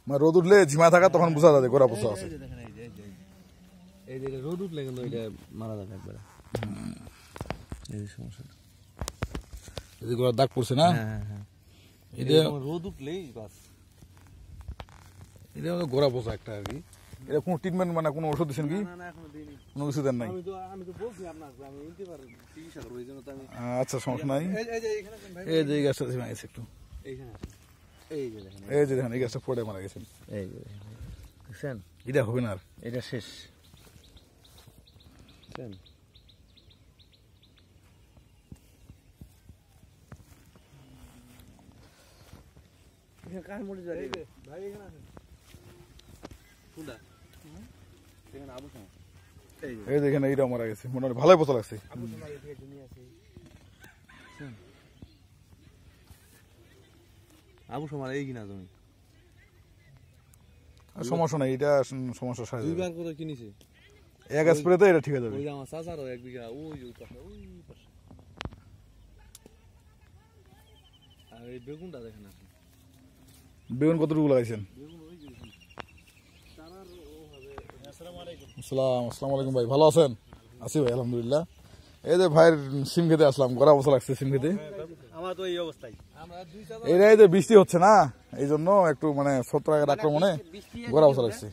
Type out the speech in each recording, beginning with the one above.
মানে রোদ উঠলে ঝিমা থাকা তখন বোঝা যাবে গোড়া পোষা আছে। এই যে রোদ উঠলে কিন্তু এটা মারা যাবে একবারে। এই সমস্যা, এই যে গোড়ার দাগ পড়ছে না। হ্যাঁ হ্যাঁ, এটা রোদ উঠলেই বাস। এটা গোড়া পোষা একটা আর কি। এটা কোনো ট্রিটমেন্ট মানে কোনো ওষুধ দিচ্ছেন কি? কোনো কিছু দেন নাই? আচ্ছা সমস্যা নাই। এই যে গাছটা ঝিমা গেছে একটু, এই যে দেখেন এই গাছটা পড়ে মারা গেছেন। এই যে দেখছেন, এটা হবে না আর, এটা শেষ। এই দেখেন এইটা মারা গেছে, মোটামুটি ভালোই পোষা লাগছে। আবু সমার এই কিনা জমি, সমস্যা নাই, এটা সমস্যা সারা যাবে। 2 বার করে কিনেছে, এক স্প্রেতে এটা ঠিক হয়ে যাবে। ওই আমার চাচারও 1 বিঘা ওই পাশে, ওই পাশে। আর এই বেগুনটা দেখেন আপনি, বেগুন কতটুকু লাগাইছেন? আসসালামু আলাইকুম ভাই, ভালো আছেন? আছি ভাই আলহামদুলিল্লাহ। এই যে ভাইয়ের সিম খেতে আসলাম, গোড়া বসা লাগছে সিম খেতে। আমার তো এই অবস্থায়, এই যে বৃষ্টি হচ্ছে না, এই জন্য একটু মানে ছত্রাকের আক্রমণে গোড়া বসা লাগছে।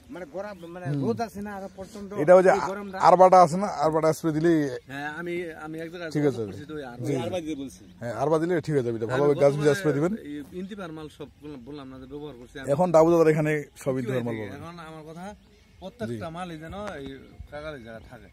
এটা ওই যে আরবাটা আছে না, আরবাটা স্প্রে দিলেই ঠিক আছে। হ্যাঁ আরবা দিলে ঠিক হয়ে যাবে, ভালোভাবে গাছ বীজ স্প্রে দিবেন। এখন ডাবুদার এখানে সব ইন্তিপার মাল পাবেন। এখন আমার কথা, প্রত্যেকটা মালই যেন এই কাকারের জায়গা থাকে।